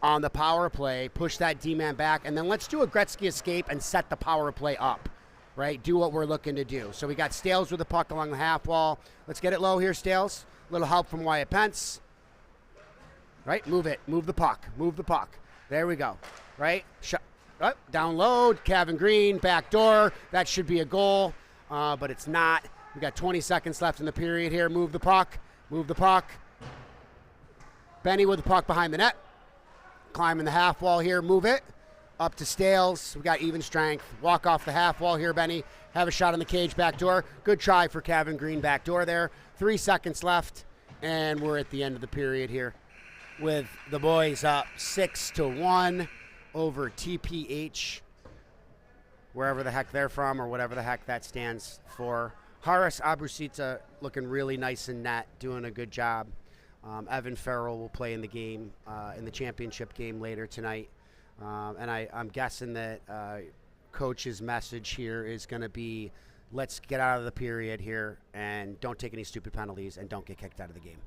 on the power play. Push that D-man back, and then let's do a Gretzky escape and set the power play up, right? Do what we're looking to do. So we got Stales with the puck along the half wall. Let's get it low here, Stales. Little help from Wyatt Pence. Right? Move it. Move the puck. Move the puck. There we go. Right? Down low. Kevin Green, back door. That should be a goal. But it's not. We got 20 seconds left in the period here. Move the puck. Move the puck. Benny with the puck behind the net. Climbing the half wall here. Move it. Up to Stales. We got even strength. Walk off the half wall here, Benny. Have a shot on the cage back door. Good try for Kevin Green back door there. 3 seconds left. And we're at the end of the period here with the boys up 6-1 over TPH. Wherever the heck they're from or whatever the heck that stands for. Haris Abrusica looking really nice in net, doing a good job. Evan Farrell will play in the game, in the championship game later tonight. And I'm guessing that Coach's message here is going to be, let's get out of the period here and don't take any stupid penalties and don't get kicked out of the game.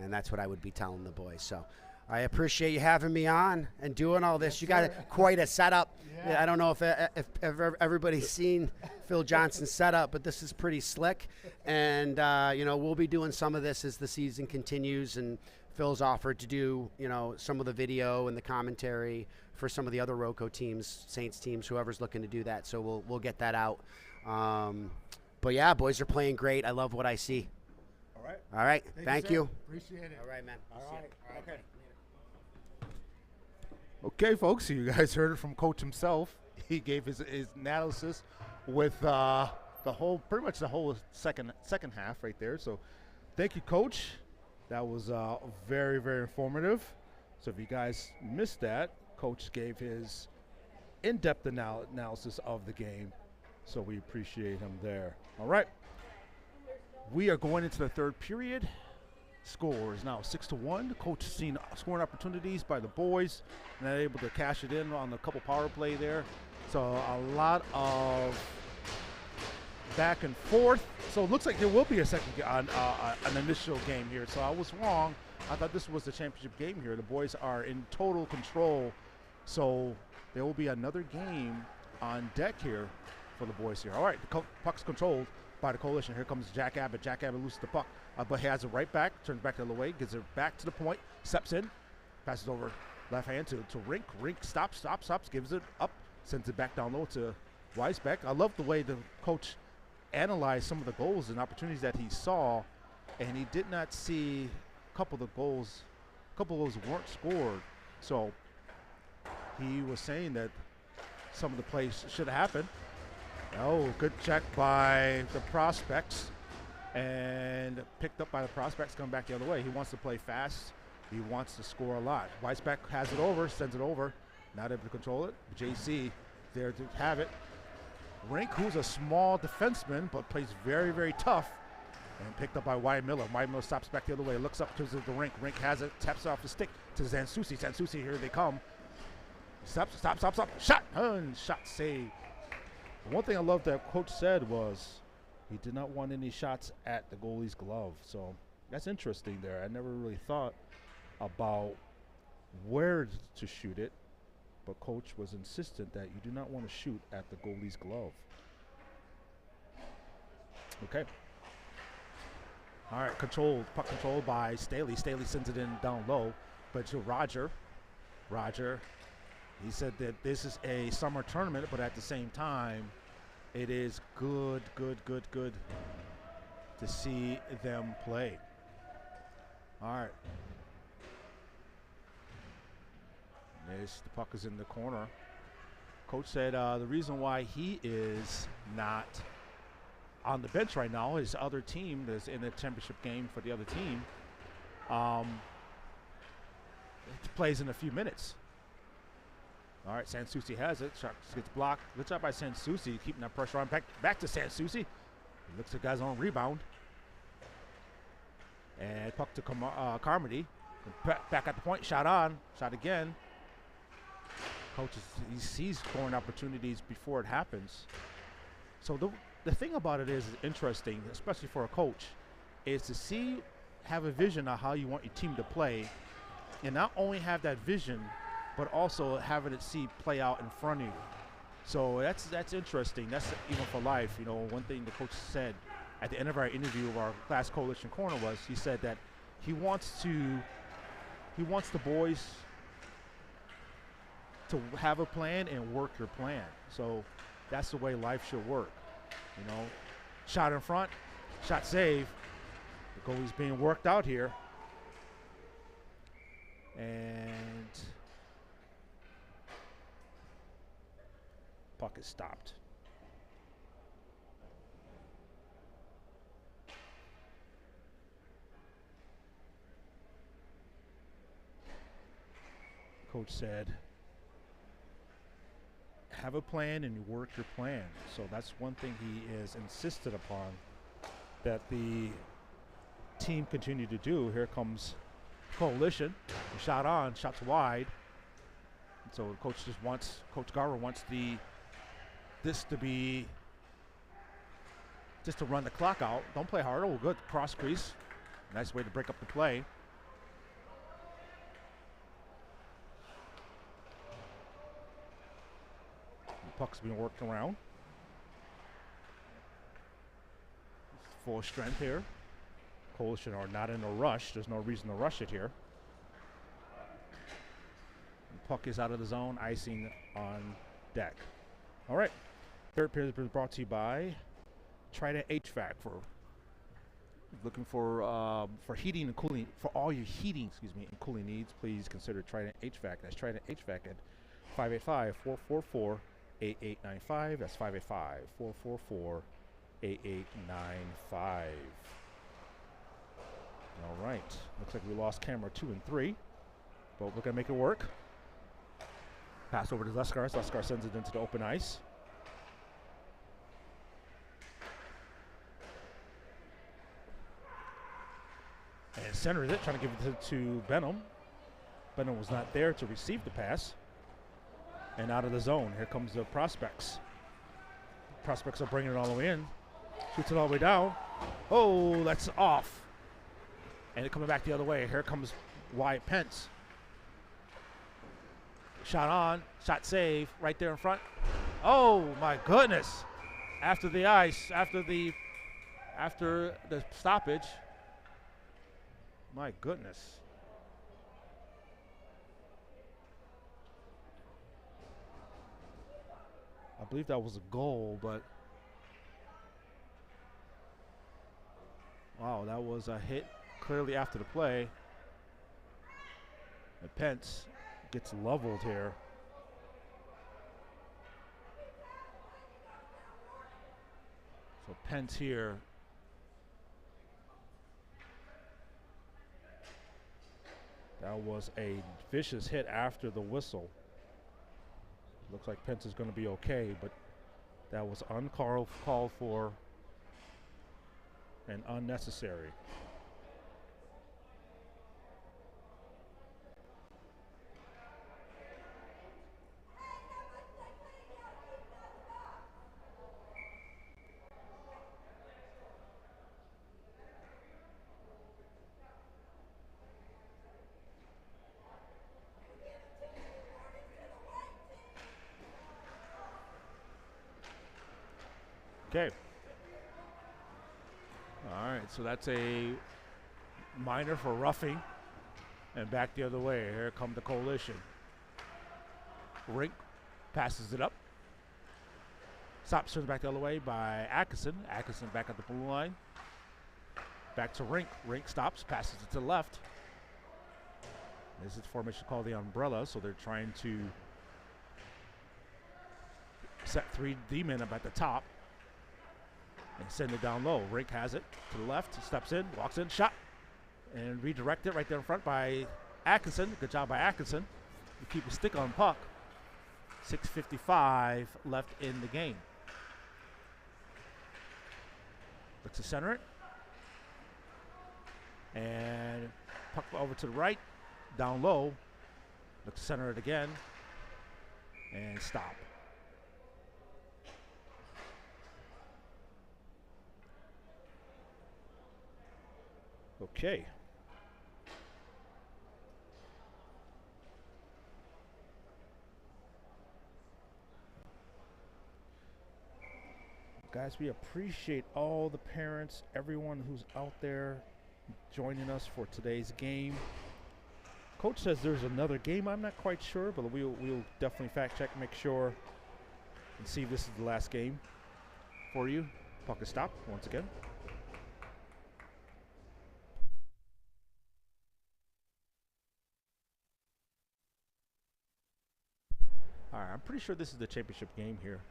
And that's what I would be telling the boys. So I appreciate you having me on and doing all this. You got quite a setup. Yeah. I don't know if everybody's seen Phil Johnson's setup, but this is pretty slick. And, we'll be doing some of this as the season continues. And Phil's offered to do, some of the video and the commentary for some of the other Roco teams, Saints teams, whoever's looking to do that. So we'll get that out. But, yeah, boys are playing great. I love what I see. All right. Thank you. Appreciate it. All right, man. All right. Okay. Okay, folks, so you guys heard it from Coach himself. He gave his analysis with pretty much the whole second half right there. So thank you, Coach. That was very, very informative. So if you guys missed that, Coach gave his in-depth analysis of the game. So we appreciate him there. All right. We are going into the third period. Score is now 6-1. Coach has seen scoring opportunities by the boys, and they're able to cash it in on a couple power play there. So a lot of back and forth. So it looks like there will be an initial game here. So I was wrong. I thought this was the championship game here. The boys are in total control. So there will be another game on deck here for the boys here. All right, the puck's controlled by the Coalition. Here comes Jack Abbott. Jack Abbott loses the puck, but he has it right back, turns back the other way, gives it back to the point, steps in, passes over left hand to Rink. Rink stops, gives it up, sends it back down low to Weisbeck. I love the way the coach analyzed some of the goals and opportunities that he saw, and he did not see a couple of those weren't scored. So he was saying that some of the plays should have happened. Oh, good check by the prospects and picked up by the prospects coming back the other way. He wants to play fast. He wants to score a lot. Weisbeck has it over, sends it over. Not able to control it. JC there to have it. Rink, who's a small defenseman but plays very, very tough, and picked up by Wyatt Miller. Wyatt Miller stops back the other way, looks up to the Rink. Rink has it, taps it off the stick to Zansusi. Zansusi, here they come. Stop. Shot, and shot save. One thing I love that coach said was he did not want any shots at the goalie's glove. So that's interesting there. I never really thought about where to shoot it, but coach was insistent that you do not want to shoot at the goalie's glove. Okay. All right, puck controlled by Staley. Staley sends it in down low, but to Roger. He said that this is a summer tournament, but at the same time, it is good to see them play. All right. The puck is in the corner. Coach said the reason why he is not on the bench right now, his other team that's in the championship game for the other team, plays in a few minutes. All right, Sansusi has it. Shot gets blocked. Good job by Sansusi, keeping that pressure on. Back to Sansusi. He looks at the guy's own rebound. And puck to Carmody. Back at the point. Shot on. Shot again. Coach he sees scoring opportunities before it happens. So the thing about it is interesting, especially for a coach, is to have a vision of how you want your team to play, and not only have that vision, but also having it play out in front of you. So that's interesting. That's even for life. You know, one thing the coach said at the end of our interview of our Class Coalition Corner was he said that he wants the boys to have a plan and work your plan. So that's the way life should work. You know, shot in front, shot save. The goalie's being worked out here. And puck is stopped. Coach said, have a plan and you work your plan. So that's one thing he is insisted upon that the team continue to do. Here comes Coalition. Shot on, shots wide. And so Coach Garver wants this to be just to run the clock out. Don't play hard. Oh, good cross crease. Nice way to break up the play. Puck's being worked around. Full strength here. Coalition are not in a rush. There's no reason to rush it here. The puck is out of the zone. Icing on deck. All right. Third period is brought to you by Trident HVAC for looking for heating and cooling, for all your heating, and cooling needs. Please consider Trident HVAC. That's Trident HVAC at 585-444-8895. That's 585-444-8895. All right. Looks like we lost camera 2 and 3, but we're gonna make it work. Pass over to Leskar. Leskar sends it into the open ice. And centers it, trying to give it to Benham. Benham was not there to receive the pass. And out of the zone, here comes the Prospects. Prospects are bringing it all the way in. Shoots it all the way down. Oh, that's off. And it coming back the other way. Here comes Wyatt Pence. Shot on, shot save, right there in front. Oh my goodness. After the ice, after the stoppage. My goodness. I believe that was a goal, but wow, that was a hit clearly after the play. And Pence gets leveled here. So Pence here. That was a vicious hit after the whistle. Looks like Pence is going to be okay, but that was uncalled for and unnecessary. Okay. All right, so that's a minor for roughing. And back the other way. Here come the Coalition. Rink passes it up. Stops, turns back the other way by Atkinson. Atkinson back at the blue line. Back to Rink. Rink stops, passes it to the left. This is the formation called the umbrella, so they're trying to set 3 D-men up at the top and send it down low. Rink has it to the left, steps in, walks in, shot, and redirect it right there in front by Atkinson. Good job by Atkinson. You keep a stick on puck. 6:55 left in the game. Looks to center it. And puck over to the right, down low. Looks to center it again. And stop. Okay. Guys, we appreciate all the parents, everyone who's out there joining us for today's game. Coach says there's another game. I'm not quite sure, but we'll definitely fact check, make sure, and see if this is the last game for you. Puck is stopped once again. All right, I'm pretty sure this is the championship game here.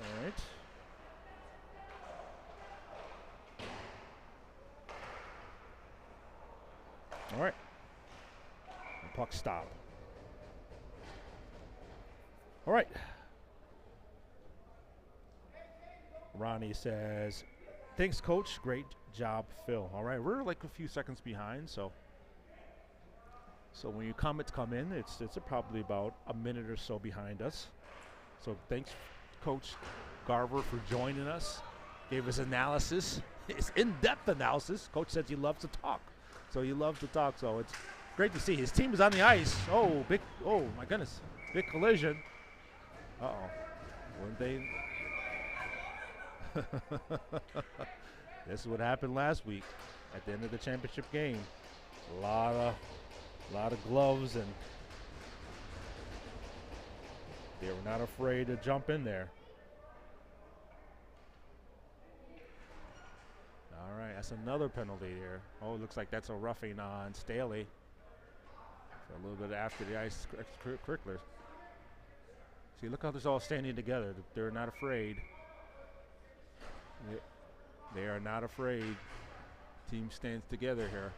All right. All right. And puck stop. All right. Ronnie says, thanks, Coach. Great job, Phil. All right, we're like a few seconds behind, so when your comments come in, it's probably about a minute or so behind us. So thanks, Coach Garver, for joining us. Gave us analysis. It's in-depth analysis. Coach says he loves to talk. So he loves to talk. So great to see. His team is on the ice. Oh, my goodness. Big collision. Uh-oh. Wouldn't they? This is what happened last week at the end of the championship game. A lot of gloves, and they were not afraid to jump in there. All right, that's another penalty here. Oh, it looks like that's a roughing on Staley. So a little bit after the ice extracurriculars. See, look how they're all standing together. They're not afraid. They are not afraid. Team stands together here.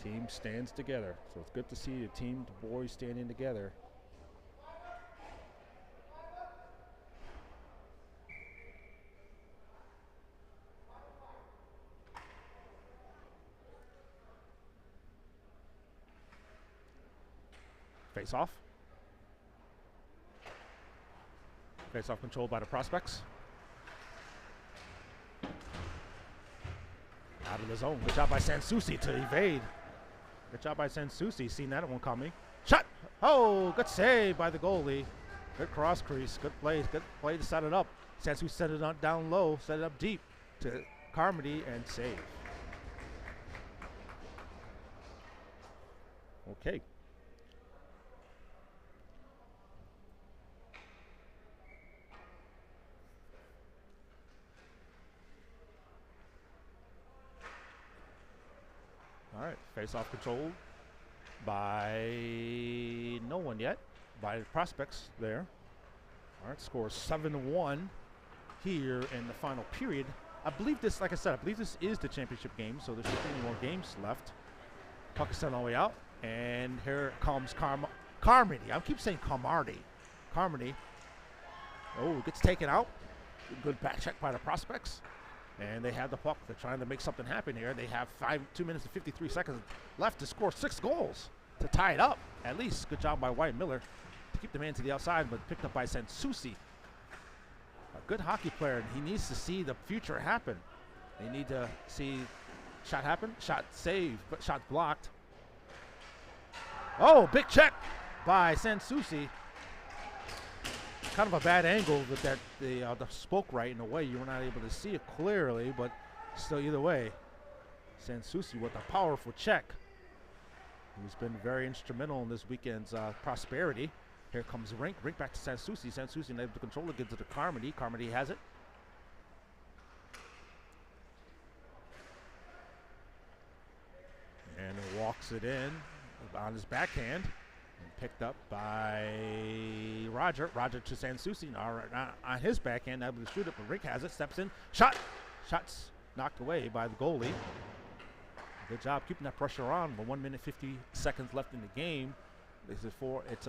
Team stands together. So it's good to see the team, the boys standing together. Face off. Face off controlled by the prospects. Out of the zone. Good job by Sansusi to evade. Good job by Sansusi. Seen that one coming. Shot! Oh, good save by the goalie. Good cross crease. Good play. Good play to set it up. Sansusi set it up down low. Set it up deep to Carmody and save. Okay. All right, face-off controlled by no one yet, by the prospects there. All right, score 7-1 here in the final period. I believe this, like I said, I believe this is the championship game, so there shouldn't be any more games left. Puck is sent all the way out, and here comes Carmody. I keep saying Carmody. Carmody. Oh, gets taken out. Good back check by the prospects. And they have the puck. They're trying to make something happen here. They have 2 minutes and 53 seconds left to score 6 goals to tie it up. At least, good job by Wyatt Miller to keep the man to the outside, but picked up by Sansusi. A good hockey player, and he needs to see the future happen. They need to see shot happen, shot saved, but shot blocked. Oh, big check by Sansusi. Kind of a bad angle that the spoke right in a way. You were not able to see it clearly, but still either way. Sansusi with a powerful check. He's been very instrumental in this weekend's prosperity. Here comes Rink. Rink back to Sansusi. Sansusi able to control it, gives it to Carmody. Carmody has it. And walks it in on his backhand. Picked up by Roger. Roger to Sansusi. On his backhand, able to shoot it, but Rick has it. Steps in. Shot. Shots knocked away by the goalie. Good job keeping that pressure on. But 1 minute 50 seconds left in the game. This is for it's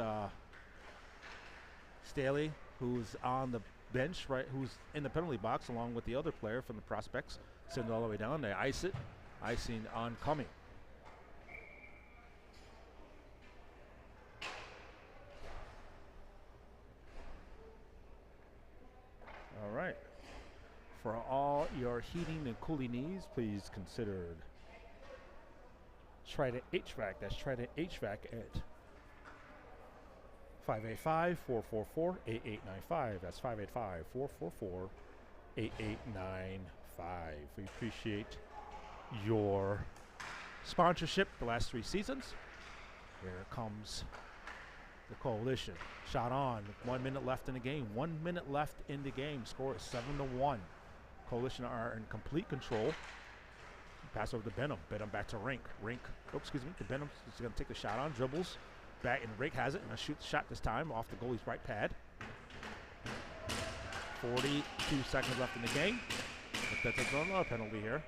Staley, who's on the bench, right? Who's in the penalty box along with the other player from the prospects. Send it all the way down. They ice it. Icing oncoming. All right. For all your heating and cooling needs, please consider Trident HVAC. That's Trident HVAC at 585-444-8895. That's 585-444-8895. We appreciate your sponsorship the last 3 seasons. Here comes the Coalition. Shot on. 1 minute left in the game. 1 minute left in the game. Score is 7-1. Coalition are in complete control. Pass over to Benham. Benham back to Rink. To Benham. He's going to take the shot on. Dribbles. Back, and Rink has it. And shoots the shot this time off the goalie's right pad. 42 seconds left in the game. But that's another penalty here.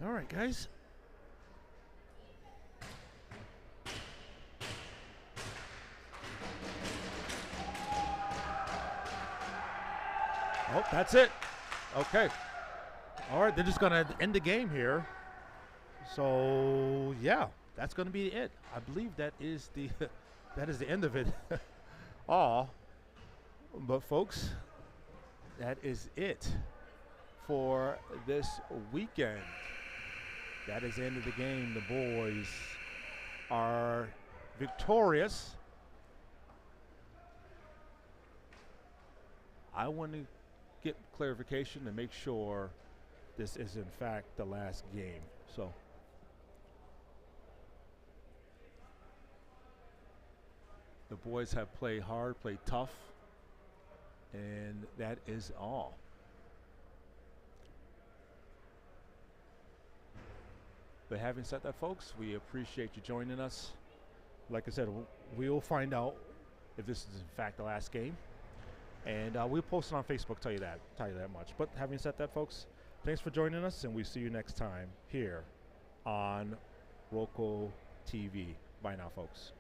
All right, guys. Oh, that's it. Okay. All right, they're just going to end the game here. So, yeah, that's going to be it. I believe that is the that is the end of it all. But folks, that is it for this weekend. That is the end of the game. The boys are victorious. I want to get clarification to make sure this is in fact the last game. So the boys have played hard, played tough, and that is all. But having said that, folks, we appreciate you joining us. Like I said, we'll find out if this is in fact the last game, and we'll post it on Facebook. Tell you that much. But having said that, folks, thanks for joining us, and we'll see you next time here on Roco TV. Bye now, folks.